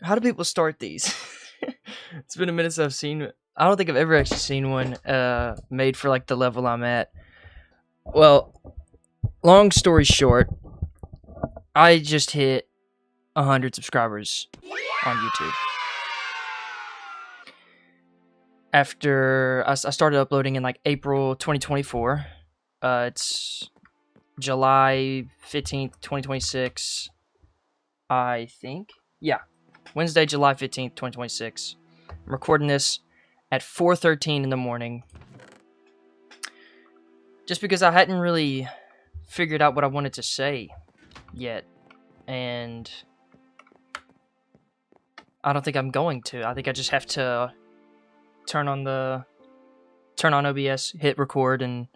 How do people start these? It's been a minute since I've seen. I don't think I've ever actually seen one made for like the level I'm at. Well, long story short, I just hit 100 subscribers on YouTube. After I started uploading in like April 2024. It's July 15th, 2026. I think. Yeah. Wednesday, July 15th, 2026. I'm recording this at 4:13 in the morning. Just because I hadn't really figured out what I wanted to say yet. And I don't think I'm going to. I think I just have to turn on OBS, hit record, and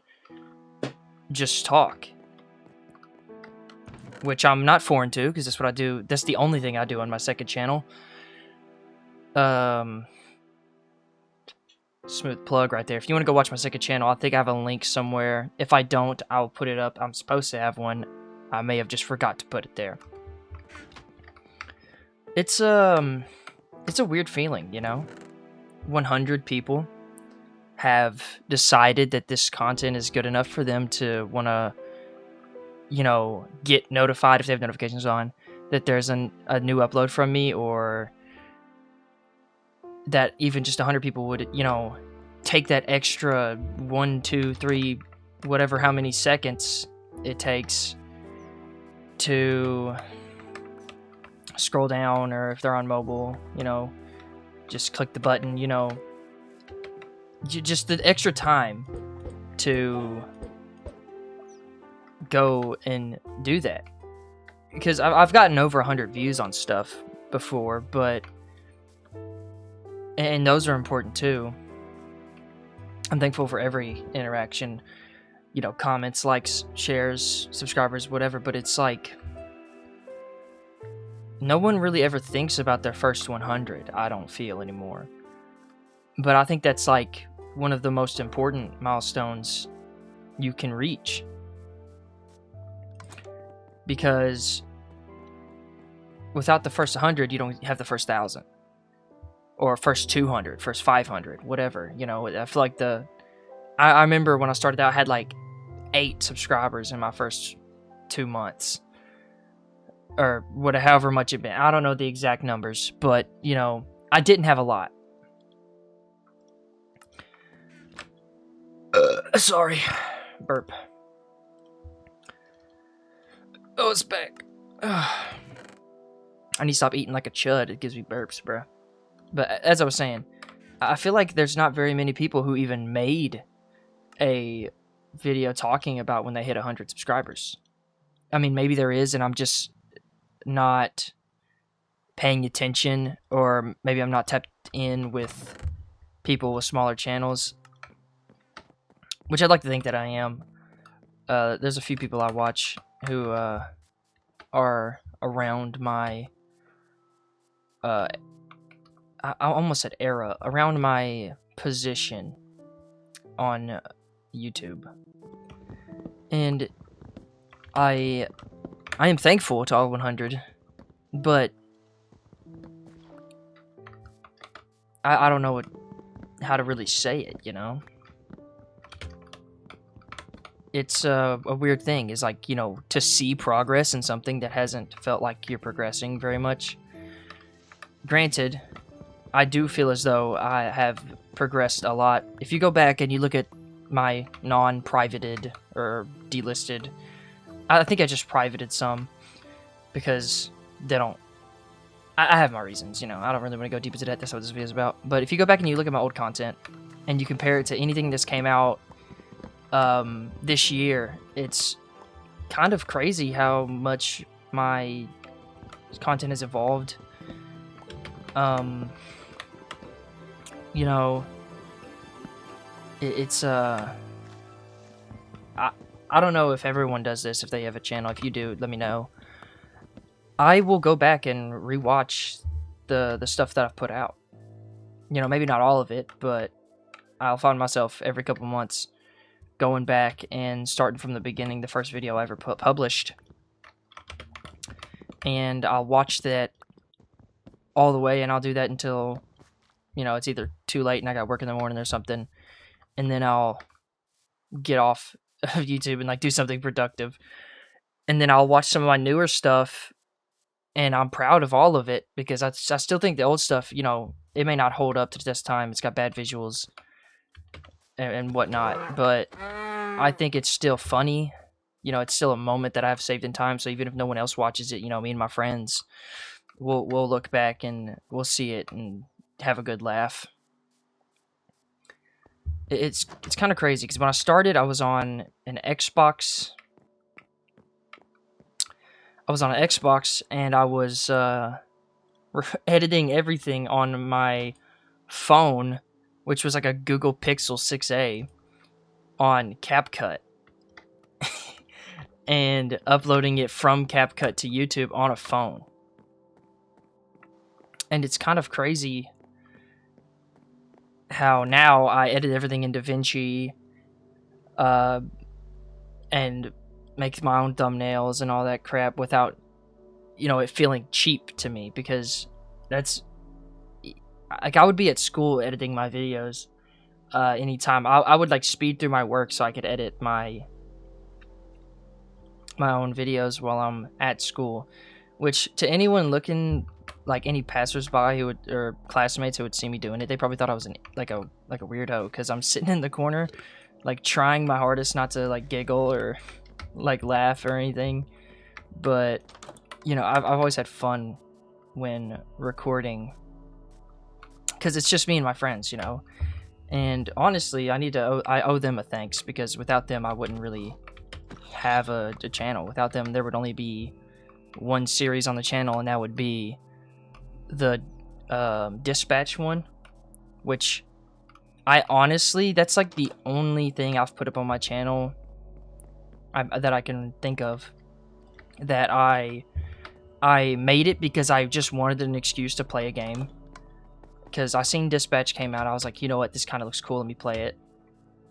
just talk. Which I'm not foreign to, because that's what I do. That's the only thing I do on my second channel. Smooth plug right there. If you want to go watch my second channel, I think I have a link somewhere. If I don't, I'll put it up. I'm supposed to have one. I may have just forgot to put it there. It's a weird feeling, you know? 100 people have decided that this content is good enough for them to want to, you know, get notified if they have notifications on that there's a new upload from me, or that even just 100 people would, you know, take that extra 1, 2, 3, whatever, how many seconds it takes to scroll down, or if they're on mobile, you know, just click the button, you know, just the extra time to go and do that. Because I've gotten over 100 views on stuff before, and those are important too. I'm thankful for every interaction, you know, comments, likes, shares, subscribers, whatever, but it's like, no one really ever thinks about their first 100, I don't feel anymore. But I think that's like one of the most important milestones you can reach. Because without the first 100, you don't have the first 1,000. Or first 200, first 500, whatever. You know, I feel like I remember when I started out, I had like 8 subscribers in my first 2 months. Or whatever, however much it been. I don't know the exact numbers, but, you know, I didn't have a lot. Sorry. Burp. Oh, it's back. I need to stop eating like a chud. It gives me burps, bro. But as I was saying, I feel like there's not very many people who even made a video talking about when they hit 100 subscribers. I mean, maybe there is, and I'm just not paying attention, or maybe I'm not tapped in with people with smaller channels, which I'd like to think that I am. There's a few people I watch who are around my I almost said era, around my position on YouTube. And I am thankful to all 100, but I don't know how to really say it, you know? It's a weird thing, is like, you know, to see progress in something that hasn't felt like you're progressing very much. Granted, I do feel as though I have progressed a lot. If you go back and you look at my non-privated or delisted, I think I just privated some because they don't. I have my reasons, you know. I don't really want to go deep into that. That's what this video is about. But if you go back and you look at my old content and you compare it to anything that's came out this year, it's kind of crazy how much my content has evolved. You know, it's I don't know if everyone does this, if they have a channel. If you do, let me know. I will go back and rewatch the stuff that I've put out. You know, maybe not all of it, but I'll find myself every couple months going back and starting from the beginning, the first video I ever published. And I'll watch that all the way, and I'll do that until, you know, it's either too late and I got work in the morning or something, and then I'll get off of YouTube and like do something productive. And then I'll watch some of my newer stuff, and I'm proud of all of it because I still think the old stuff, you know, it may not hold up to this time. It's got bad visuals and whatnot, but I think it's still funny. You know, it's still a moment that I've saved in time. So even if no one else watches it, you know, me and my friends, we'll look back and we'll see it and have a good laugh. It's kind of crazy because when I started, I was on an Xbox. And I was editing everything on my phone, which was like a Google Pixel 6a on CapCut, and uploading it from CapCut to YouTube on a phone. And it's kind of crazy how now I edit everything in DaVinci and make my own thumbnails and all that crap without, you know, it feeling cheap to me, because that's like I would be at school editing my videos anytime. I would like speed through my work so I could edit my own videos while I'm at school, which to anyone looking, like any passersby who would, or classmates who would see me doing it, they probably thought I was like a weirdo, because I'm sitting in the corner like trying my hardest not to like giggle or like laugh or anything. But you know, I've always had fun when recording because it's just me and my friends, you know. And honestly, I owe them a thanks, because without them I wouldn't really have a channel. Without them there would only be one series on the channel, and that would be the dispatch one, which I honestly, that's like the only thing I've put up on my channel that I can think of that I made it because I just wanted an excuse to play a game. Because I seen Dispatch came out, I was like, you know what, this kind of looks cool, let me play it.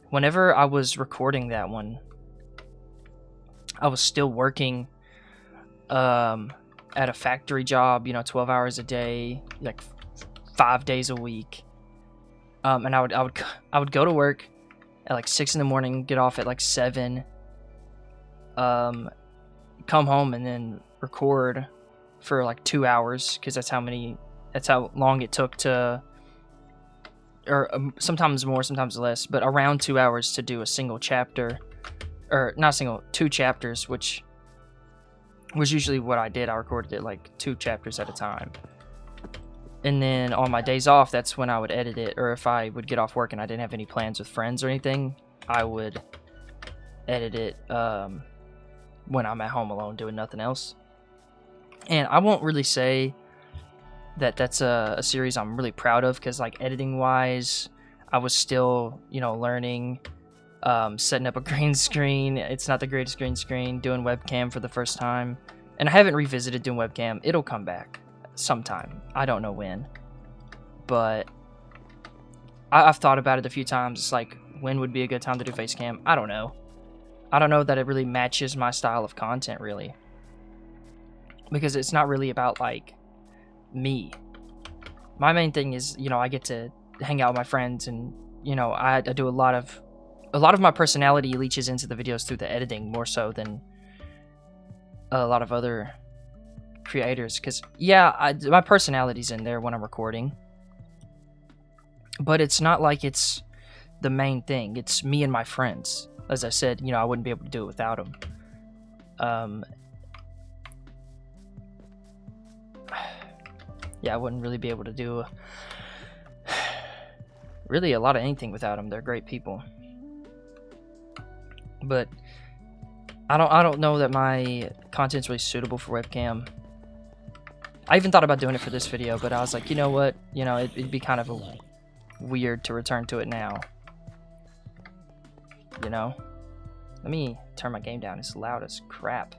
Whenever I was recording that one, I was still working at a factory job, you know, 12 hours a day, like 5 days a week. And I would go to work at like 6 in the morning, get off at like 7, come home and then record for like 2 hours, because that's how long it took to, or sometimes more, sometimes less, but around 2 hours to do a single chapter, or not single, 2 chapters, which was usually what I did. I recorded it like 2 chapters at a time. And then on my days off, that's when I would edit it, or if I would get off work and I didn't have any plans with friends or anything, I would edit it when I'm at home alone doing nothing else. And I won't really say that that's a series I'm really proud of, because like editing wise, I was still, you know, learning, setting up a green screen. It's not the greatest green screen. Doing webcam for the first time, and I haven't revisited doing webcam. It'll come back sometime. I don't know when, but I've thought about it a few times. It's like, when would be a good time to do face cam? I don't know. I don't know that it really matches my style of content, really, because it's not really about like me. My main thing is, you know, I get to hang out with my friends, and you know, I do a lot of my personality leaches into the videos through the editing, more so than a lot of other creators. Because yeah, my personality's in there when I'm recording, but it's not like it's the main thing. It's me and my friends. As I said, you know, I wouldn't be able to do it without them. Yeah, I wouldn't really be able to do really a lot of anything without them. They're great people. But I don't know that my content's really suitable for webcam. I even thought about doing it for this video, but I was like, you know what? You know, it'd be kind of weird to return to it now. You know? Let me turn my game down. It's loud as crap.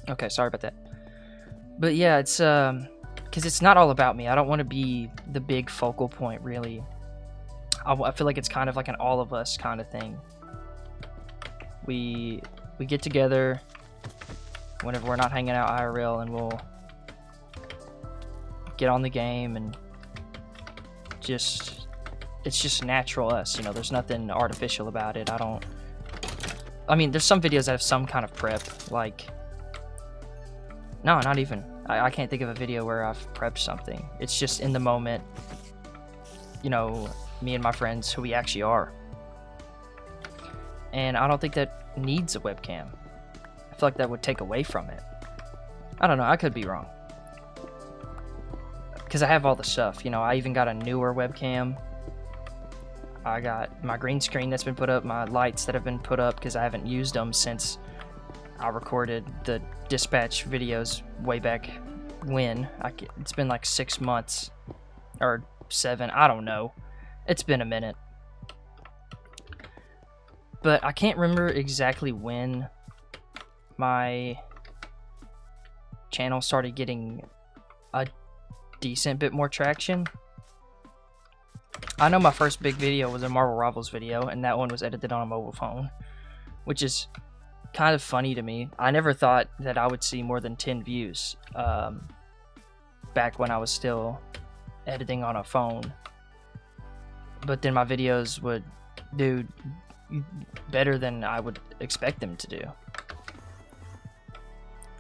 Okay, sorry about that. But yeah, it's because it's not all about me. I don't want to be the big focal point, really. I feel like it's kind of like an all of us kind of thing. We get together whenever we're not hanging out IRL, and we'll get on the game, and it's just natural us, you know. There's nothing artificial about it. I mean, there's some videos that have some kind of prep, like, no, not even. I can't think of a video where I've prepped something. It's just in the moment, you know, me and my friends, who we actually are. And I don't think that needs a webcam. I feel like that would take away from it. I don't know, I could be wrong. Because I have all the stuff, you know. I even got a newer webcam. I got my green screen that's been put up, my lights that have been put up, because I haven't used them since I recorded the dispatch videos way back when. It's been like 6 months or 7, I don't know. It's been a minute. But I can't remember exactly when my channel started getting a decent bit more traction. I know my first big video was a Marvel Rivals video, and that one was edited on a mobile phone, which is kind of funny to me. I never thought that I would see more than 10 views back when I was still editing on a phone. But then my videos would do better than I would expect them to do.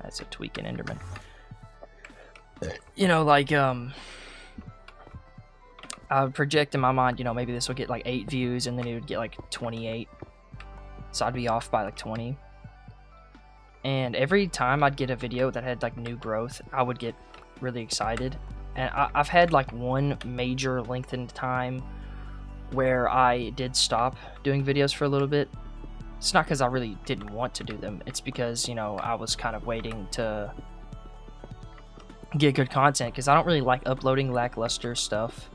That's a tweaking Enderman. You know, like, I would project in my mind, you know, maybe this will get like 8 views, and then it would get like 28. So I'd be off by like 20. And every time I'd get a video that had like new growth, I would get really excited. And I've had like one major lengthened time where I did stop doing videos for a little bit. It's not because I really didn't want to do them. It's because, you know, I was kind of waiting to get good content, because I don't really like uploading lackluster stuff.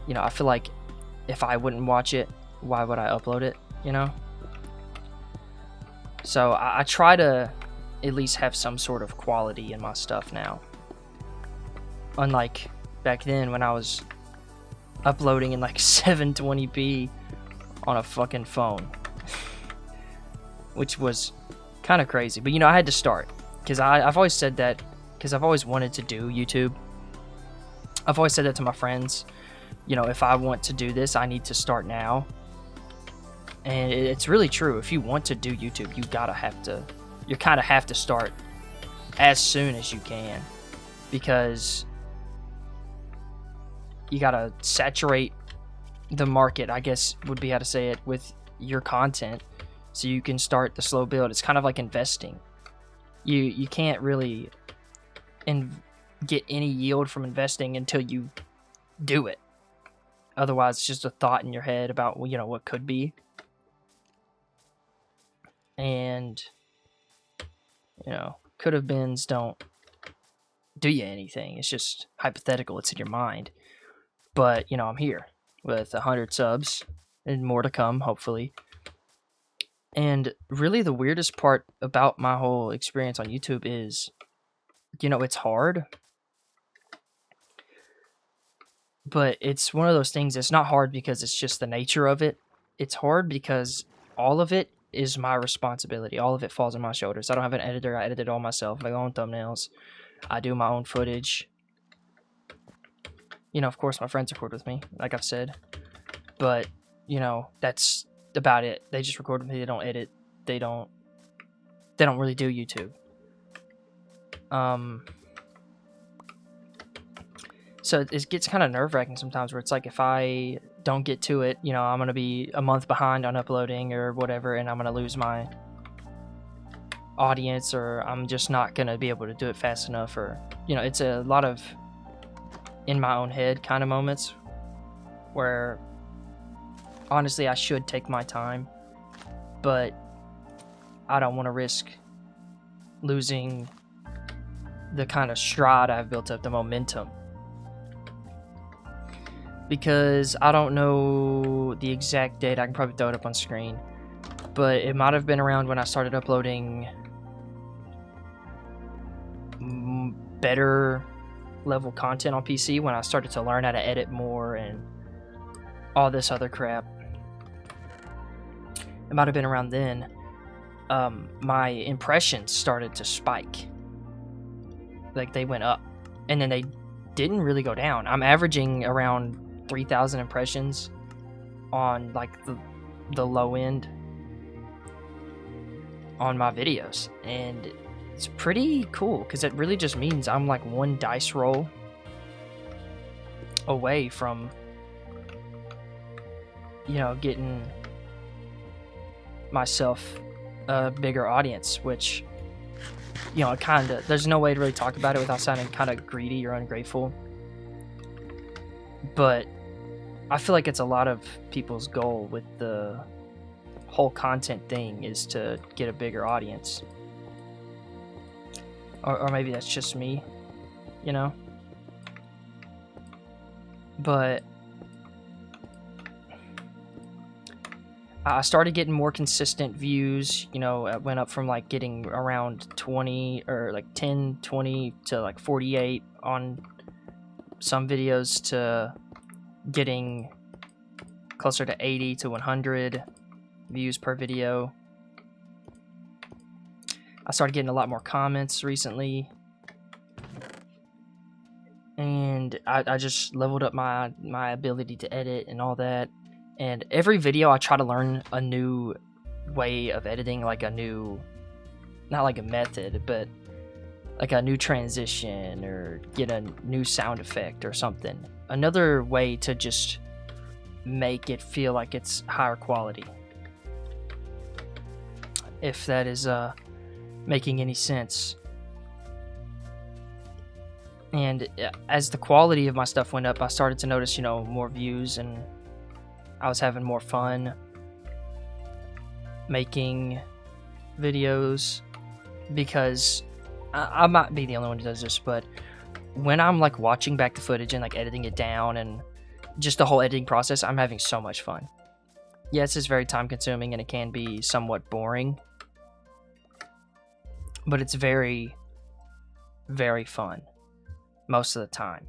You know, I feel like if I wouldn't watch it, why would I upload it, you know? So I try to at least have some sort of quality in my stuff now. Unlike back then when I was uploading in like 720p on a fucking phone. Which was kind of crazy. But, you know, I had to start. Because I've always said that, because I've always wanted to do YouTube. I've always said that to my friends. You know, if I want to do this, I need to start now. And it's really true. If you want to do YouTube, you kind of have to start as soon as you can, because you gotta saturate the market, I guess would be how to say it, with your content, so you can start the slow build. It's kind of like investing. You can't really get any yield from investing until you do it. Otherwise, it's just a thought in your head about, you know, what could be. And, you know, could have beens don't do you anything. It's just hypothetical. It's in your mind. But, you know, I'm here with 100 subs and more to come, hopefully. And really the weirdest part about my whole experience on YouTube is, you know, it's hard. But it's one of those things. It's not hard because it's just the nature of it. It's hard because all of it is my responsibility. All of it falls on my shoulders. I don't have an editor. I edit it all myself. My own thumbnails. I do my own footage. You know, of course, my friends record with me, like I've said. But, you know, that's about it. They just record with me. They don't edit. They don't really do YouTube. So it gets kind of nerve-wracking sometimes, where it's like, if I don't get to it, you know, I'm going to be a month behind on uploading or whatever, and I'm going to lose my audience, or I'm just not going to be able to do it fast enough, or, you know, it's a lot of in my own head kind of moments where honestly I should take my time, but I don't want to risk losing the kind of stride I've built up, the momentum. Because I don't know the exact date. I can probably throw it up on screen, but it might have been around when I started uploading better level content on PC, when I started to learn how to edit more and all this other crap. it might have been around then, my impressions started to spike. Like, they went up, and then they didn't really go down. I'm averaging around 3,000 impressions on, like, the low end on my videos, and it's pretty cool, because it really just means I'm, like, one dice roll away from, you know, getting myself a bigger audience, which, you know, kind of, there's no way to really talk about it without sounding kind of greedy or ungrateful, but I feel like it's a lot of people's goal with the whole content thing, is to get a bigger audience, or maybe that's just me, you know, but I started getting more consistent views. You know, it went up from like getting around 20 or like 10, 20 to like 48 on some videos to getting closer to 80 to 100 views per video. I started getting a lot more comments recently, and I just leveled up my ability to edit and all that. And every video I try to learn a new way of editing, like a new, not like a method, but like a new transition, or get a new sound effect or something. Another way to just make it feel like it's higher quality. If that is making any sense. And as the quality of my stuff went up, I started to notice, you know, more views, and I was having more fun making videos, because I might be the only one who does this, but when I'm like watching back the footage and like editing it down and just the whole editing process, I'm having so much fun. Yes, it's very time consuming and it can be somewhat boring, but it's very, very fun most of the time.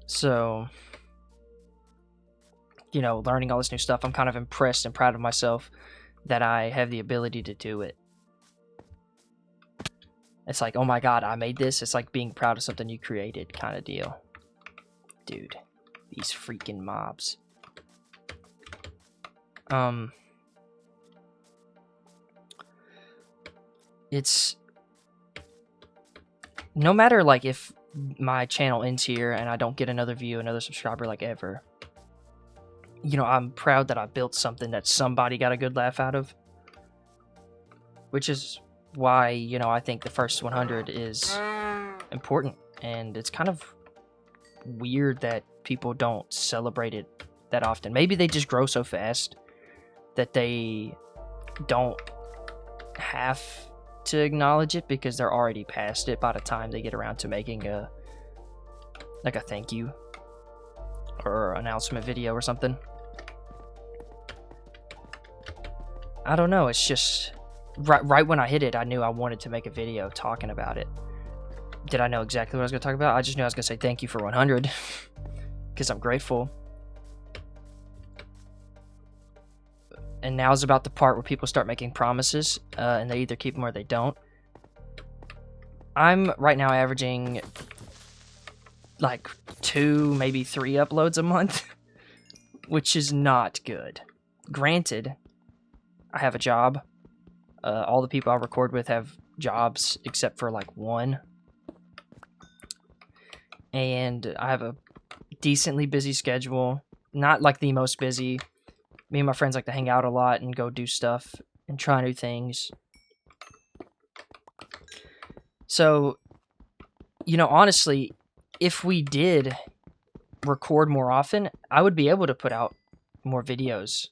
So, you know, learning all this new stuff, I'm kind of impressed and proud of myself that I have the ability to do it. It's like, oh my god, I made this. It's like being proud of something you created kind of deal. Dude, these freaking mobs. It's, no matter like if my channel ends here and I don't get another view, another subscriber, like ever, you know, I'm proud that I built something that somebody got a good laugh out of, which is why, you know, I think the first 100 is important. And it's kind of weird that people don't celebrate it that often. Maybe they just grow so fast that they don't have to acknowledge it, because they're already past it by the time they get around to making a thank you or announcement video or something. I don't know, it's just right when I hit it, I knew I wanted to make a video talking about it. Did I know exactly what I was going to talk about? I just knew I was going to say thank you for 100 because I'm grateful. And now's about the part where people start making promises, and they either keep them or they don't. I'm right now averaging like 2, maybe 3 uploads a month, which is not good. Granted, I have a job. All the people I record with have jobs except for like one. And I have a decently busy schedule. Not like the most busy. Me and my friends like to hang out a lot and go do stuff and try new things. So, you know, honestly, if we did record more often, I would be able to put out more videos.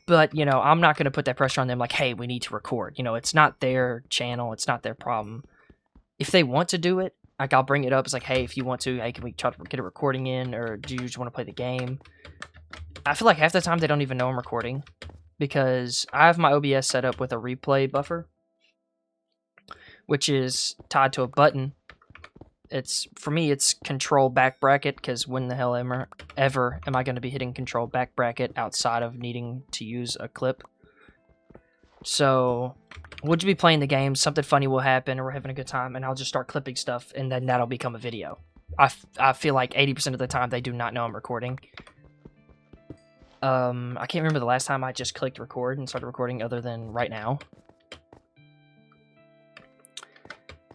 But, you know, I'm not going to put that pressure on them like, hey, we need to record. You know, it's not their channel. It's not their problem. If they want to do it, like, I'll bring it up. It's like, hey, if you want to, hey, can we try to get a recording in? Or do you just want to play the game? I feel like half the time they don't even know I'm recording, because I have my OBS set up with a replay buffer, which is tied to a button It's for me, it's control back bracket, because when the hell ever am I going to be hitting control back bracket outside of needing to use a clip? So we'll just be playing the game, something funny will happen, or we're having a good time, and I'll just start clipping stuff, and then that'll become a video. I feel like 80% of the time they do not know I'm recording. I can't remember the last time I just clicked record and started recording other than right now.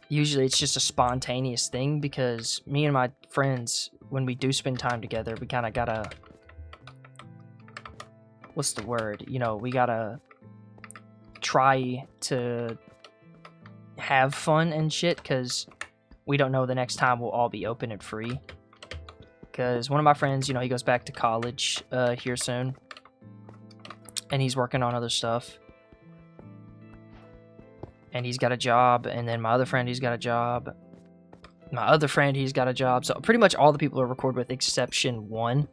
Usually it's just a spontaneous thing, because me and my friends, when we do spend time together, we kind of gotta... What's the word? You know, we gotta try to have fun and shit, because we don't know the next time we'll all be open and free. Because one of my friends, you know, he goes back to college here soon, and he's working on other stuff. And he's got a job, and then my other friend, he's got a job. My other friend, he's got a job. So pretty much all the people I record with, exception one.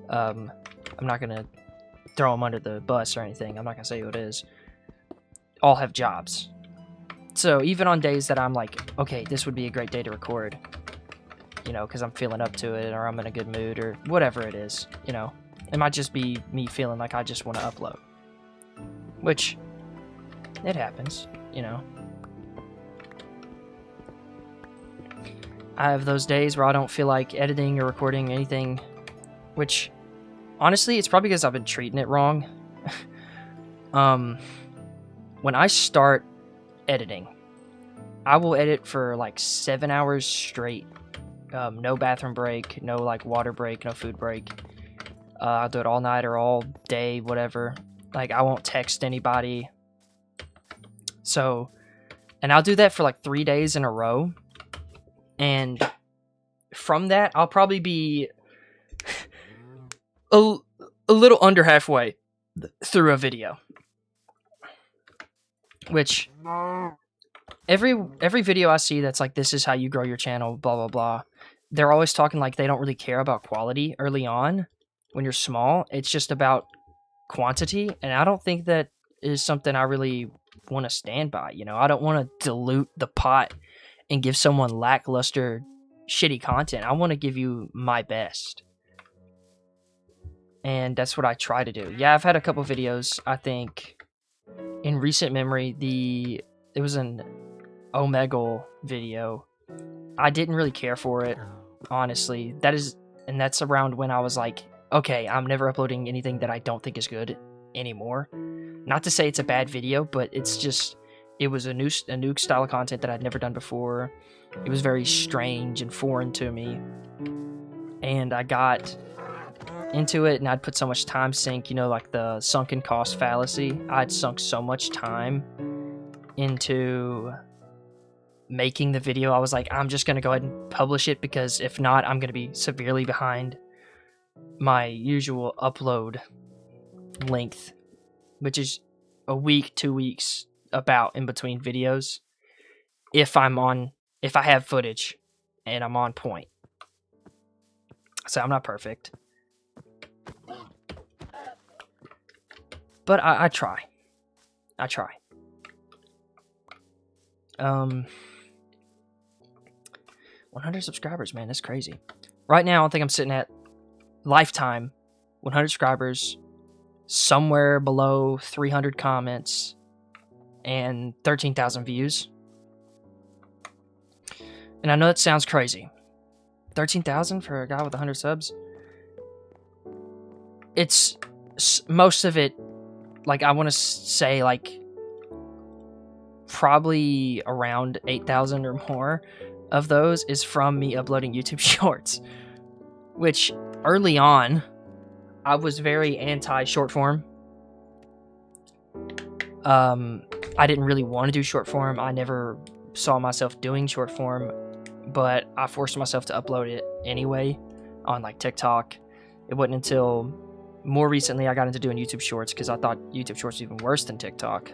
I'm not going to throw them under the bus or anything. I'm not going to say who it is. All have jobs. So even on days that I'm like, okay, this would be a great day to record, you know, because I'm feeling up to it, or I'm in a good mood, or whatever it is, you know. It might just be me feeling like I just want to upload. Which, it happens. You know, I have those days where I don't feel like editing or recording anything, which honestly, it's probably because I've been treating it wrong. When I start editing, I will edit for like 7 hours straight. No bathroom break, no like water break, no food break. I'll do it all night or all day, whatever. Like, I won't text anybody. So, and I'll do that for like 3 days in a row. And from that, I'll probably be a little under halfway through a video. Which, every video I see that's like, this is how you grow your channel, blah, blah, blah. They're always talking like they don't really care about quality early on when you're small. It's just about quantity. And I don't think that is something I really want to stand by. You know, I don't want to dilute the pot and give someone lackluster, shitty content. I want to give you my best. And that's what I try to do. Yeah, I've had a couple videos, I think, in recent memory. It was an Omegle video. I didn't really care for it, honestly. That's around when I was like, okay, I'm never uploading anything that I don't think is good anymore. Not to say it's a bad video, but it's just, it was a new style of content that I'd never done before. It was very strange and foreign to me. And I got into it, and I'd put so much time sink, you know, like the sunken cost fallacy. I'd sunk so much time into making the video. I was like, I'm just going to go ahead and publish it, because if not, I'm going to be severely behind my usual upload length, which is a week, 2 weeks about in between videos. If I have footage and I'm on point. So I'm not perfect. But I try. 100 subscribers, man, that's crazy. Right now, I think I'm sitting at lifetime 100 subscribers, somewhere below 300 comments, and 13,000 views. And I know that sounds crazy. 13,000 for a guy with 100 subs? It's most of it, like, I want to say, like, probably around 8,000 or more of those is from me uploading YouTube Shorts. Which, early on, I was very anti-short form. I didn't really want to do short form. I never saw myself doing short form, but I forced myself to upload it anyway on like TikTok. It wasn't until more recently I got into doing YouTube Shorts, because I thought YouTube Shorts was even worse than TikTok.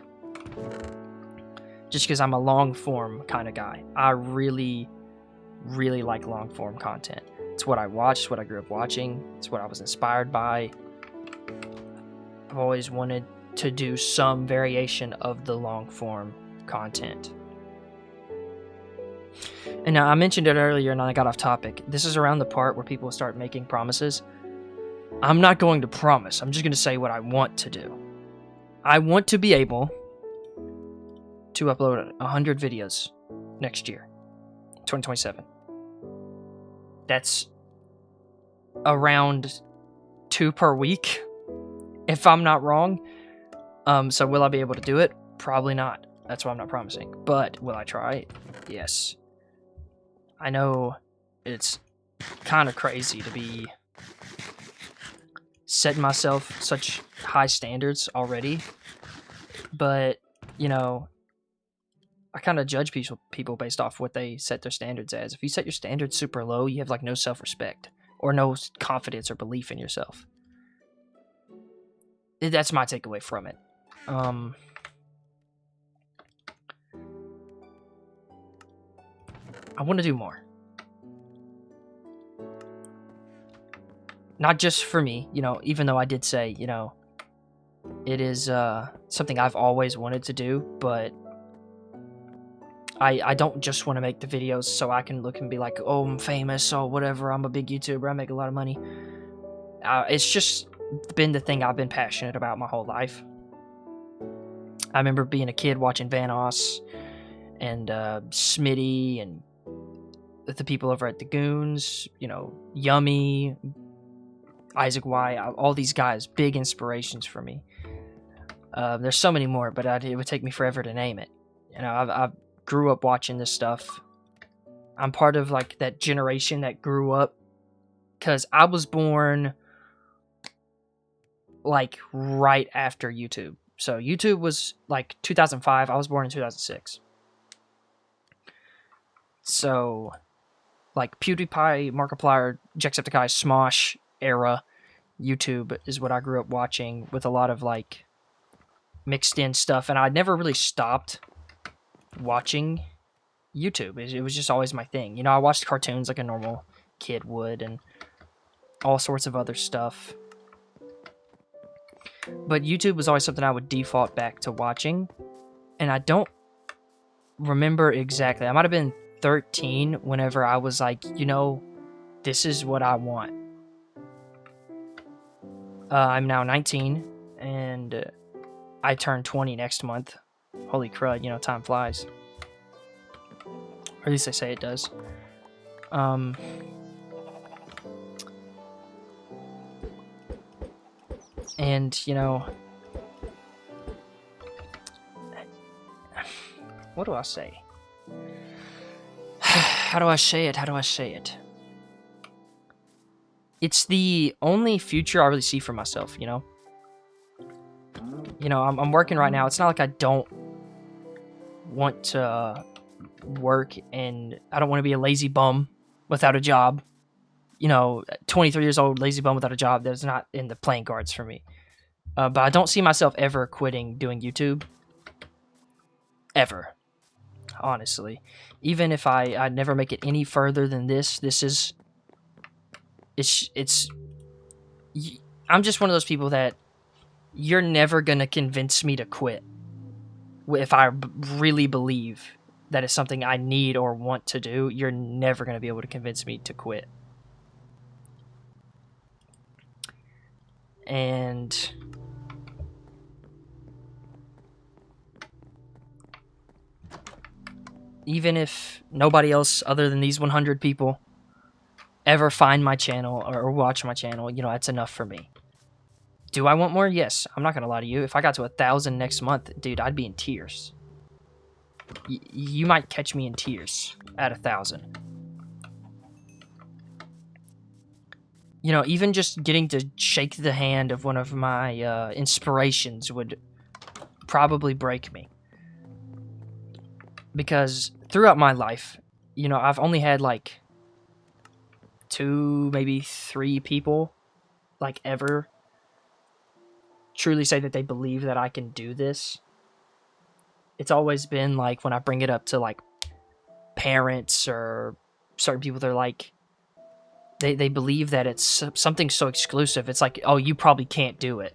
Just because I'm a long form kind of guy. I really, really like long form content. It's what I watched, it's what I grew up watching, it's what I was inspired by. I've always wanted to do some variation of the long form content. And now I mentioned it earlier and I got off topic. This is around the part where people start making promises. I'm not going to promise. I'm just going to say what I want to do. I want to be able to upload 100 videos next year, 2027. That's around 2 per week, if I'm not wrong. So will I be able to do it? Probably not. That's why I'm not promising. But will I try? Yes. I know it's kind of crazy to be setting myself such high standards already, but you know, I kind of judge people based off what they set their standards as. If you set your standards super low, you have like no self-respect or no confidence or belief in yourself. That's my takeaway from it. I want to do more. Not just for me, you know, even though I did say, you know, it is something I've always wanted to do, but I don't just want to make the videos so I can look and be like, oh, I'm famous, oh, whatever, I'm a big YouTuber, I make a lot of money. It's just been the thing I've been passionate about my whole life. I remember being a kid watching Vanoss and Smitty and the people over at the Goons, you know, Yummy, Isaac Y, all these guys, big inspirations for me. There's so many more, but it would take me forever to name it. You know, I grew up watching this stuff. I'm part of like that generation that grew up, because I was born like right after YouTube. So YouTube was like 2005. I was born in 2006. So like PewDiePie, Markiplier, Jacksepticeye, Smosh era YouTube is what I grew up watching, with a lot of like mixed in stuff, and I never really stopped watching YouTube. It was just always my thing. You know, I watched cartoons like a normal kid would and all sorts of other stuff. But YouTube was always something I would default back to watching, and I don't remember exactly. I might have been 13 whenever I was like, you know, this is what I want. I'm now 19, and I turn 20 next month. Holy crud, you know, time flies. Or at least they say it does. And, you know, what do I say? How do I say it? It's the only future I really see for myself, you know? You know, I'm working right now. It's not like I don't want to work, and I don't want to be a lazy bum without a job. You know, 23 years old, lazy bum without a job, that's not in the playing cards for me. But I don't see myself ever quitting doing YouTube. Ever. Honestly. Even if I never make it any further than this, I'm just one of those people that you're never going to convince me to quit if I really believe that it's something I need or want to do. You're never going to be able to convince me to quit. And even if nobody else other than these 100 people ever find my channel or watch my channel, you know, that's enough for me. Do I want more? Yes. I'm not going to lie to you. If I got to 1,000 next month, dude, I'd be in tears. You might catch me in tears at 1,000. You know, even just getting to shake the hand of one of my inspirations would probably break me. Because throughout my life, you know, I've only had like 2, maybe 3 people like ever truly say that they believe that I can do this. It's always been like when I bring it up to like parents or certain people, they're like, they believe that it's something so exclusive. It's like, oh, you probably can't do it,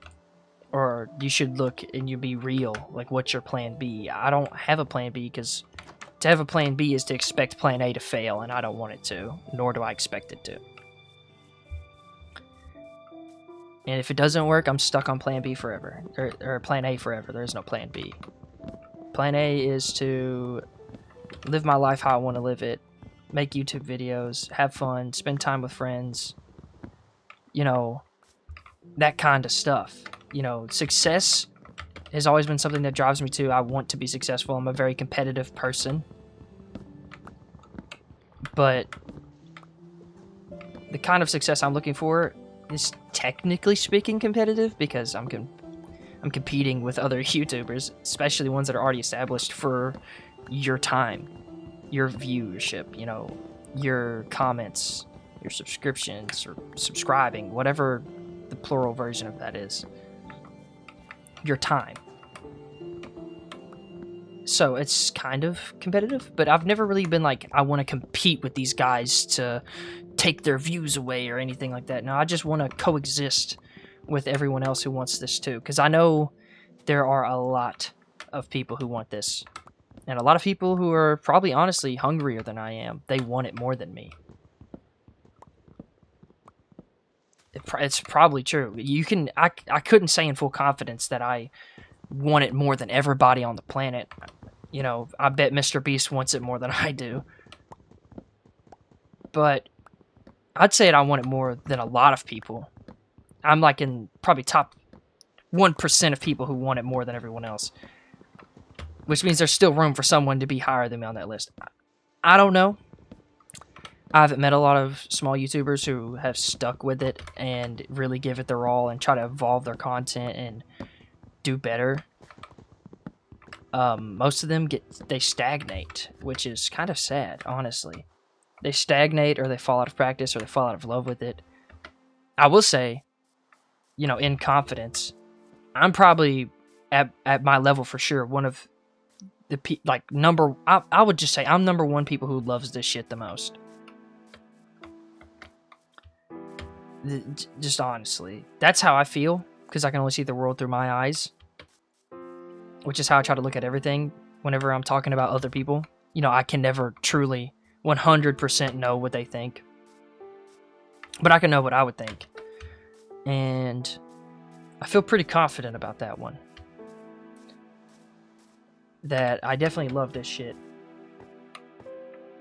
or you should look and you be real. Like, what's your plan B? I don't have a plan B because To have a plan B is to expect plan A to fail, and I don't want it to, nor do I expect it to. And if it doesn't work, I'm stuck on plan B forever, or plan A forever. There is no plan B. Plan A is to live my life how I want to live it, make YouTube videos, have fun, spend time with friends, you know, that kind of stuff. You know, success has always been something that drives me too. I want to be successful. I'm a very competitive person. But the kind of success I'm looking for is technically speaking competitive, because I'm competing with other YouTubers, especially ones that are already established, for your time, your viewership, you know, your comments, your subscriptions, or subscribing, whatever the plural version of that is. Your time. So it's kind of competitive, but I've never really been like, I want to compete with these guys to take their views away or anything like that. No, I just want to coexist with everyone else who wants this too, because I know there are a lot of people who want this, and a lot of people who are probably honestly hungrier than I am. They want it more than me. It's probably true. I couldn't say in full confidence that I want it more than everybody on the planet. You know, I bet Mr. Beast wants it more than I do. But I'd say I want it more than a lot of people. I'm like in probably top 1% of people who want it more than everyone else. Which means there's still room for someone to be higher than me on that list. I don't know. I haven't met a lot of small YouTubers who have stuck with it and really give it their all and try to evolve their content and do better. Most of them they stagnate, which is kind of sad, honestly. They stagnate, or they fall out of practice, or they fall out of love with it. I will say, you know, in confidence, I'm probably at my level for sure one of the I would just say I'm number one people who loves this shit the most. Just honestly, that's how I feel, because I can only see the world through my eyes, which is how I try to look at everything whenever I'm talking about other people. You know, I can never truly 100% know what they think, but I can know what I would think, and I feel pretty confident about that one, that I definitely love this shit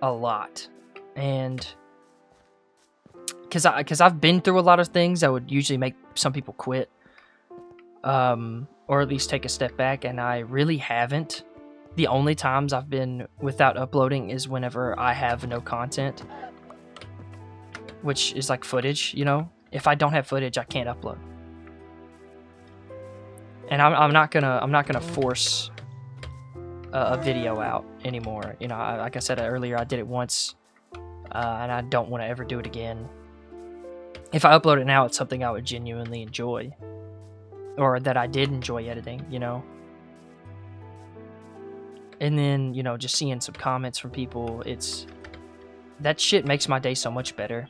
a lot. And because I've been through a lot of things that would usually make some people quit, or at least take a step back, and I really haven't. The only times I've been without uploading is whenever I have no content, which is like footage, you know? If I don't have footage, I can't upload. And I'm not gonna force a video out anymore. You know, like I said earlier, I did it once, and I don't want to ever do it again. If I upload it now, it's something I would genuinely enjoy, or that I did enjoy editing, you know? And then, you know, just seeing some comments from people, that shit makes my day so much better.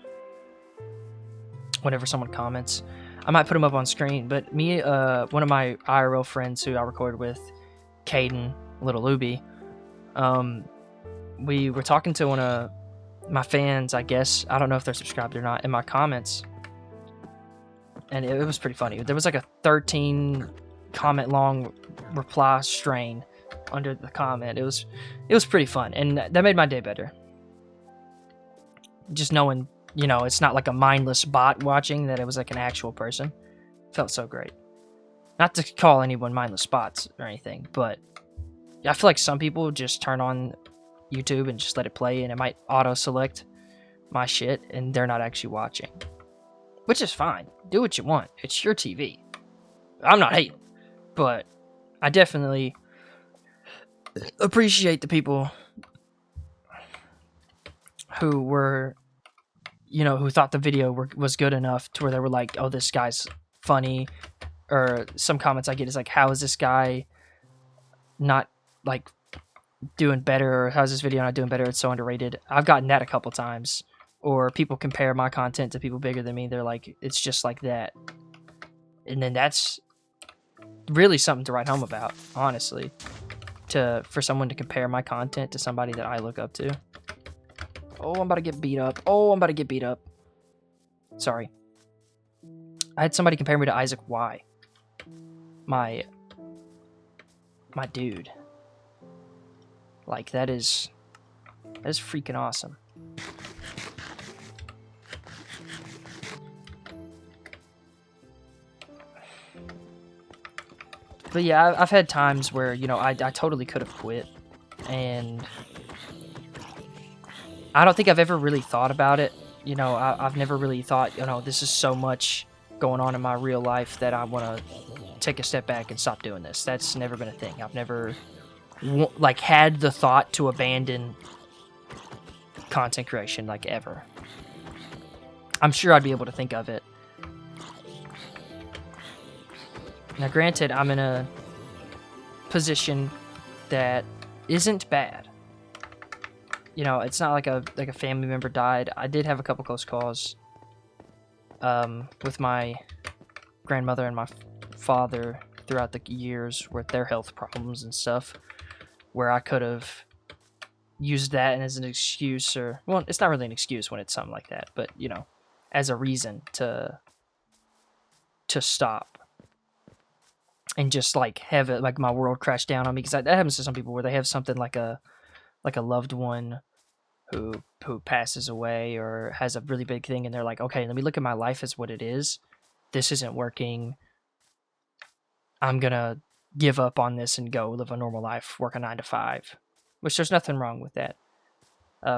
Whenever someone comments, I might put them up on screen, but me, one of my IRL friends who I recorded with, Caden, Little Luby, we were talking to one of my fans, I guess. I don't know if they're subscribed or not, in my comments. And it was pretty funny. There was like a 13 comment long reply strain under the comment. It was pretty fun, and that made my day better. Just knowing, you know, it's not like a mindless bot watching, that it was like an actual person. Felt so great. Not to call anyone mindless bots or anything, but I feel like some people just turn on YouTube and just let it play, and it might auto-select my shit, and they're not actually watching. Which is fine. Do what you want. It's your TV. I'm not hating, but I definitely appreciate the people who were, you know, who thought the video was good enough to where they were like, oh, this guy's funny. Or some comments I get is like, how is this guy not like doing better? Or how's this video not doing better? It's so underrated. I've gotten that a couple times. Or people compare my content to people bigger than me. They're like, it's just like that. And then that's really something to write home about, honestly. for someone to compare my content to somebody that I look up to. Oh, I'm about to get beat up. Oh, I'm about to get beat up. Sorry. I had somebody compare me to Isaac Y. My dude. Like, that is freaking awesome. But yeah, I've had times where, you know, I totally could have quit. And I don't think I've ever really thought about it. You know, I've never really thought, you know, this is so much going on in my real life that I want to take a step back and stop doing this. That's never been a thing. I've never, like, had the thought to abandon content creation, like, ever. I'm sure I'd be able to think of it. Now, granted, I'm in a position that isn't bad. You know, it's not like a family member died. I did have a couple close calls with my grandmother and my father throughout the years with their health problems and stuff, where I could have used that as an excuse, or, well, it's not really an excuse when it's something like that, but, you know, as a reason to stop and just, like, have it, like, my world crash down on me, because that happens to some people where they have something like a loved one who passes away or has a really big thing, and they're like, okay, let me look at my life as what it is. This isn't working. I'm gonna give up on this and go live a normal life, work a 9 to 5, which there's nothing wrong with that.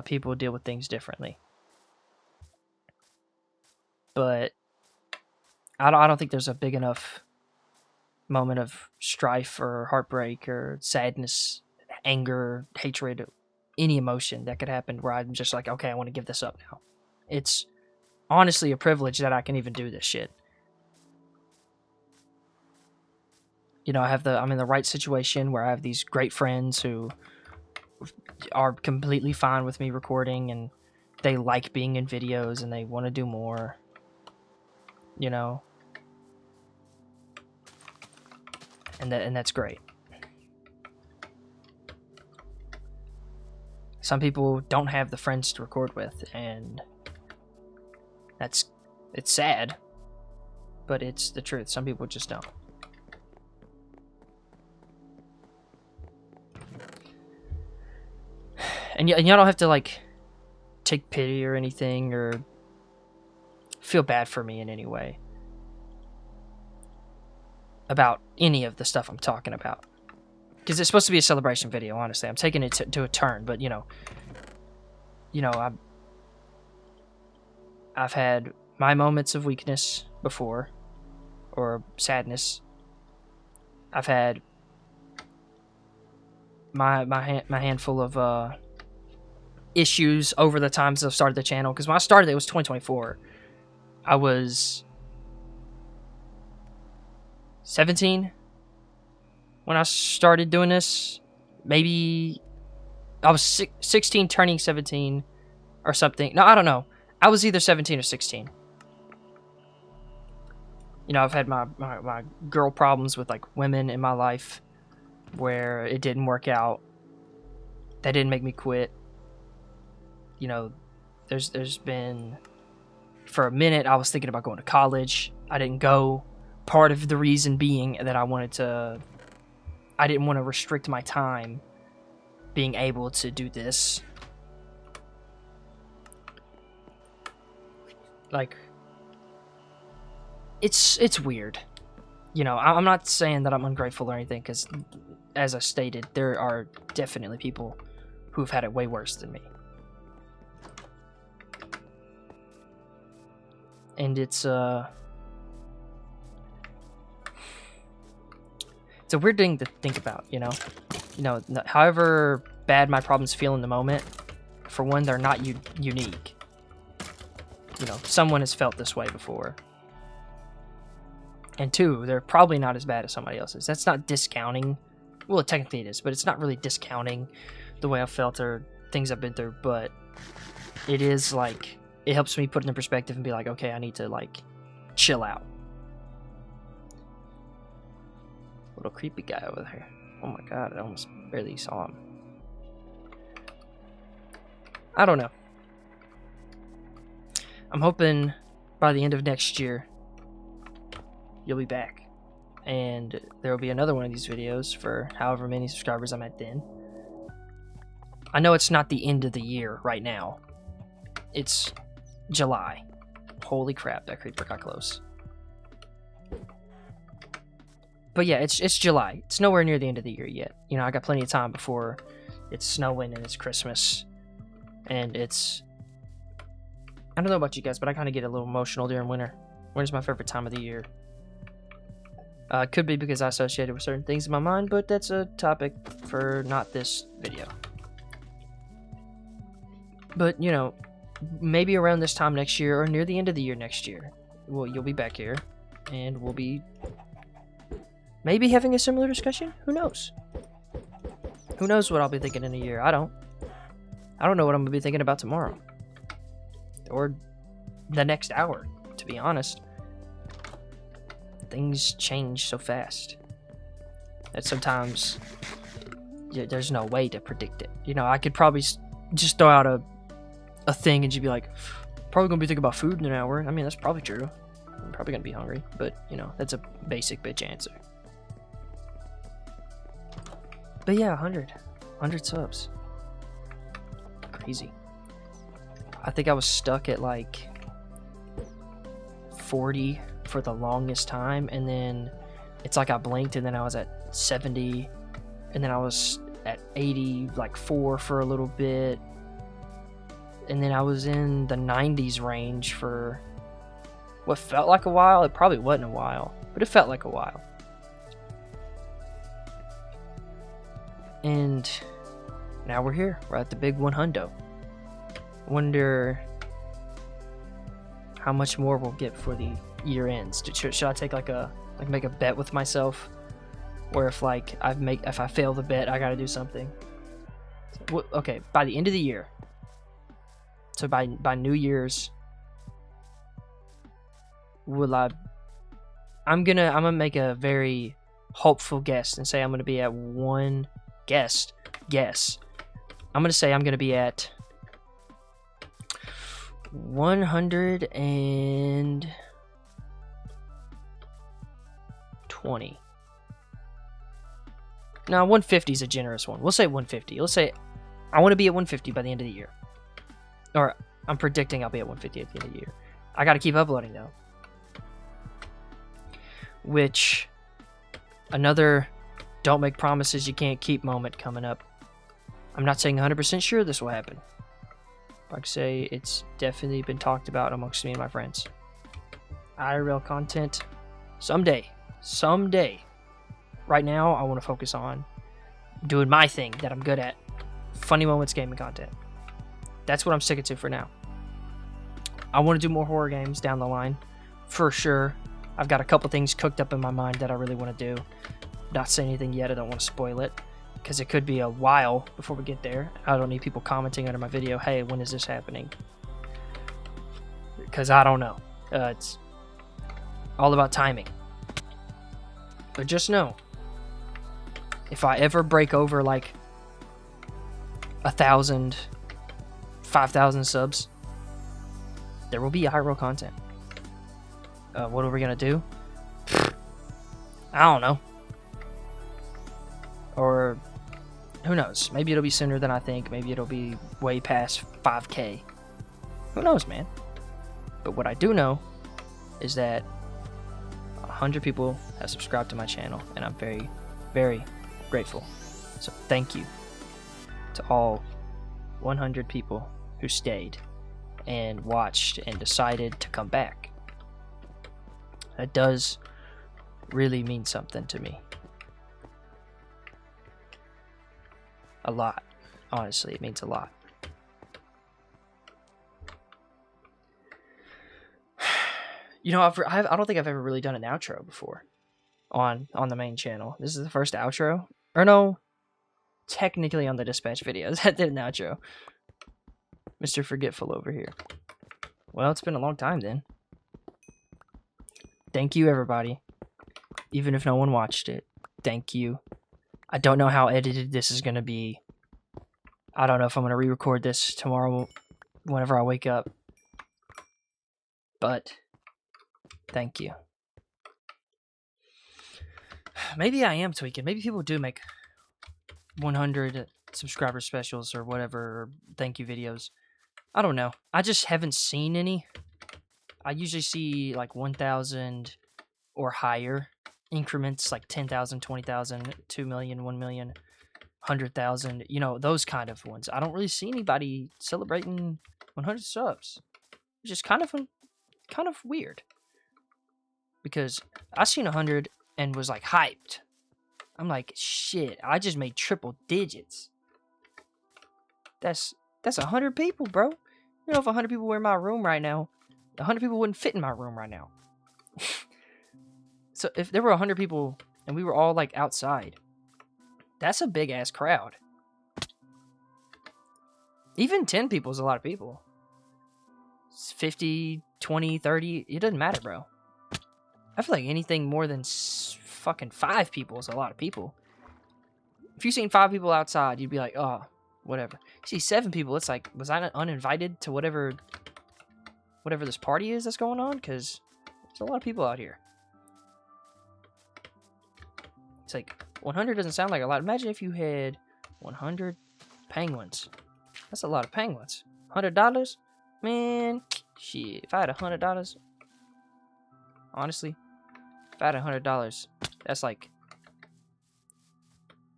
People deal with things differently, but I don't think there's a big enough moment of strife or heartbreak or sadness, anger, hatred, any emotion that could happen where I'm just like, okay, I want to give this up now. It's honestly a privilege that I can even do this shit. You know, I'm in the right situation where I have these great friends who are completely fine with me recording, and they like being in videos and they want to do more, you know. And that's great. Some people don't have the friends to record with, and it's sad, but it's the truth. Some people just don't. And y'all don't have to, like, take pity or anything or feel bad for me in any way about any of the stuff I'm talking about, because it's supposed to be a celebration video. Honestly, I'm taking it to a turn, but you know, I've had my moments of weakness before, or sadness. I've had my handful of issues over the times I've started the channel, because when I started it was 2024. I was 17 when I started doing this. Maybe I was 16 turning 17 or something. No, I don't know. I was either 17 or 16. You know, I've had my girl problems with, like, women in my life where it didn't work out. That didn't make me quit. You know, there's been, for a minute, I was thinking about going to college. I didn't go. Part of the reason being that I didn't want to restrict my time being able to do this. Like, it's weird. You know, I'm not saying that I'm ungrateful or anything, because, as I stated, there are definitely people who've had it way worse than me. And it's a weird thing to think about, you know? You know, however bad my problems feel in the moment, for one, they're not unique. You know, someone has felt this way before. And two, they're probably not as bad as somebody else's. That's not discounting. Well, technically it is, but it's not really discounting the way I've felt or things I've been through. But it is, like, it helps me put it in perspective and be like, okay, I need to, like, chill out. Little creepy guy over there. Oh my god, I almost barely saw him. I don't know. I'm hoping by the end of next year, you'll be back. And there will be another one of these videos for however many subscribers I'm at then. I know it's not the end of the year right now. It's July. Holy crap, that creeper got close. But yeah, it's July. It's nowhere near the end of the year yet. You know, I got plenty of time before it's snowing and it's Christmas. And it's... I don't know about you guys, but I kind of get a little emotional during winter. Winter's my favorite time of the year. Could be because I associate it with certain things in my mind, but that's a topic for not this video. But, you know, maybe around this time next year or near the end of the year next year, you'll be back here and we'll be maybe having a similar discussion. Who knows? Who knows what I'll be thinking in a year? I don't know what I'm gonna be thinking about tomorrow or the next hour, to be honest. Things change so fast that sometimes there's no way to predict it. You know, I could probably just throw out a thing and you'd be like, probably gonna be thinking about food in an hour. I mean, that's probably true. I'm probably gonna be hungry, but you know, that's a basic bitch answer. But yeah, 100 subs. Crazy. I think I was stuck at like 40 for the longest time, and then it's like I blinked and then I was at 70, and then I was at 80 like 4 for a little bit, and then I was in the 90s range for what felt like a while. It probably wasn't a while, but it felt like a while. And now we're here. We're at the big 100. Wonder how much more we'll get for the year ends. Should I take make a bet with myself, or if I fail the bet, I gotta do something? Okay, by the end of the year. So by New Year's, I'm gonna make a very hopeful guess and say I'm gonna be at one guess. I'm gonna say I'm gonna be at 120. Now 150 is a generous one. We'll say 150. Let's say I want to be at 150 by the end of the year. Or I'm predicting I'll be at 150 at the end of the year. I got to keep uploading though. Which, another don't make promises you can't keep moment coming up. I'm not saying 100% sure this will happen. Like I say, it's definitely been talked about amongst me and my friends. IRL content, someday. Right now, I want to focus on doing my thing that I'm good at. Funny moments gaming content. That's what I'm sticking to for now. I want to do more horror games down the line, for sure. I've got a couple things cooked up in my mind that I really want to do. Not saying anything yet, I don't want to spoil it, because it could be a while before we get there. I don't need people commenting under my video, hey, when is this happening? Because I don't know. It's all about timing. But just know, if I ever break over like 1,000, 5,000 subs, there will be IRL content. What are we gonna do? I don't know. Or who knows? Maybe it'll be sooner than I think. Maybe it'll be way past 5K. Who knows, man? But what I do know is that 100 people have subscribed to my channel, and I'm very, very grateful. So thank you to all 100 people who stayed and watched and decided to come back. That does really mean something to me. A lot. Honestly, it means a lot. You know, I don't think I've ever really done an outro before on the main channel. This is the first outro. Or no, technically on the dispatch videos I did an outro. Mr. Forgetful over here. Well, it's been a long time then. Thank you, everybody. Even if no one watched it, thank you. I don't know how edited this is going to be. I don't know if I'm going to re-record this tomorrow whenever I wake up. But thank you. Maybe I am tweaking. Maybe people do make 100 subscriber specials or whatever, or thank you videos. I don't know. I just haven't seen any. I usually see like 1,000 or higher increments, like 10,000, 20,000, 2 million, 1 million, 100,000, you know, those kind of ones. I don't really see anybody celebrating 100 subs. It's just kind of weird. Because I seen 100 and was like hyped. I'm like, shit, I just made triple digits. That's 100 people, bro. You know, if 100 people were in my room right now, 100 people wouldn't fit in my room right now. So if there were 100 people and we were all like outside, that's a big ass crowd. Even 10 people is a lot of people. 50, 20, 30, it doesn't matter, bro. I feel like anything more than fucking 5 people is a lot of people. If you seen 5 people outside, you'd be like, oh, whatever. See 7 people, it's like, was I uninvited to whatever this party is that's going on? Because there's a lot of people out here. It's like, 100 doesn't sound like a lot. Imagine if you had 100 penguins. That's a lot of penguins. $100? Man, shit. If I had $100, honestly, if I had $100, that's like,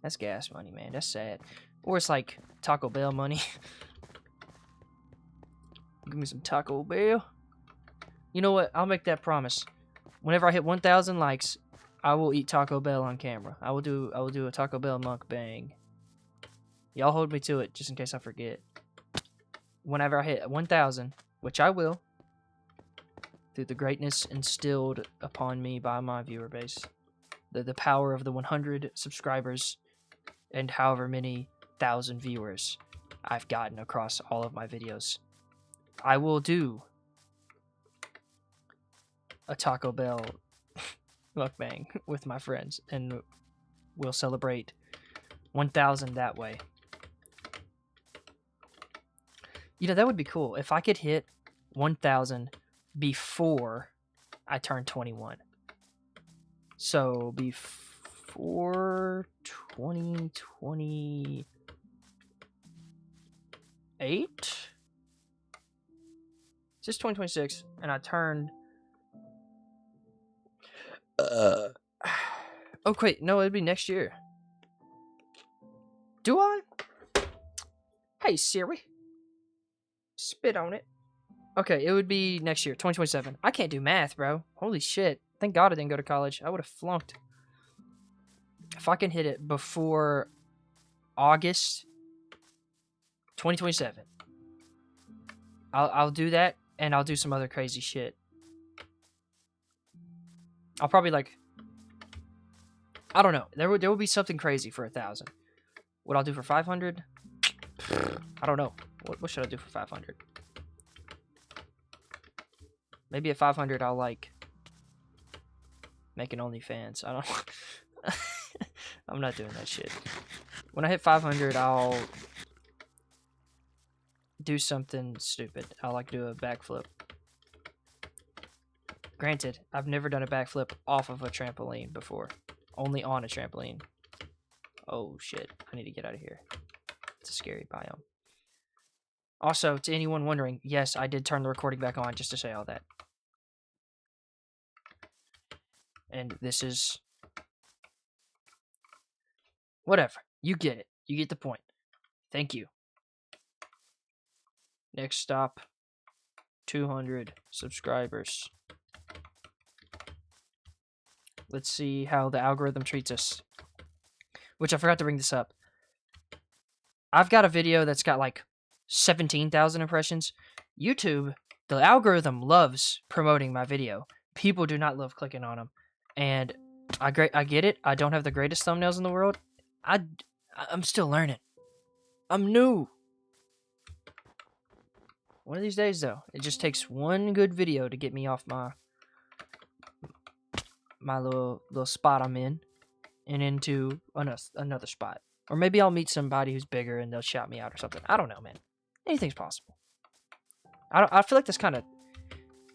that's gas money, man. That's sad. Or it's like Taco Bell money. Give me some Taco Bell. You know what? I'll make that promise. Whenever I hit 1,000 likes, I will eat Taco Bell on camera. I will do a Taco Bell mukbang. Y'all hold me to it, just in case I forget. Whenever I hit 1,000, which I will, through the greatness instilled upon me by my viewer base, the power of the 100 subscribers, and however many thousand viewers I've gotten across all of my videos, I will do a Taco Bell mukbang with my friends, and we'll celebrate 1,000 that way. You know, that would be cool if I could hit 1,000 before I turn 21. So before 2028? It's just 2026, and I turned... Oh, wait, no, it'd be next year. Do I? Hey, Siri. Spit on it. Okay, it would be next year, 2027. I can't do math, bro. Holy shit. Thank God I didn't go to college. I would have flunked. If I can hit it before August 2027, I'll do that, and I'll do some other crazy shit. I'll probably, like... I don't know. There will be something crazy for 1,000. What I'll do for 500? I don't know. What should I do for 500? Maybe at 500 I'll, like, make an OnlyFans. I don't... I'm not doing that shit. When I hit 500, I'll do something stupid. I'll, like, do a backflip. Granted, I've never done a backflip off of a trampoline before. Only on a trampoline. Oh, shit. I need to get out of here. It's a scary biome. Also, to anyone wondering, yes, I did turn the recording back on just to say all that. And this is... whatever. You get it. You get the point. Thank you. Next stop, 200 subscribers. Let's see how the algorithm treats us. Which I forgot to bring this up. I've got a video that's got like 17,000 impressions. YouTube, the algorithm loves promoting my video. People do not love clicking on them. And I get it. I don't have the greatest thumbnails in the world. I'm still learning. I'm new. One of these days, though, it just takes one good video to get me off my little spot I'm in and into another spot. Or maybe I'll meet somebody who's bigger and they'll shout me out or something. I don't know, man. Anything's possible. I feel like that's kind of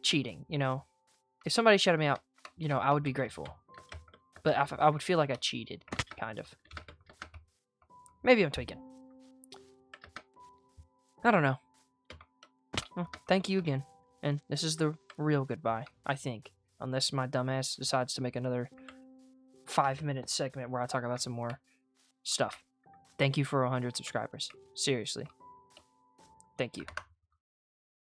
cheating, you know? If somebody shouted me out, you know, I would be grateful. But I would feel like I cheated, kind of. Maybe I'm tweaking. I don't know. Well, thank you again. And this is the real goodbye, I think. Unless my dumbass decides to make another 5-minute segment where I talk about some more stuff. Thank you for 100 subscribers. Seriously. Thank you.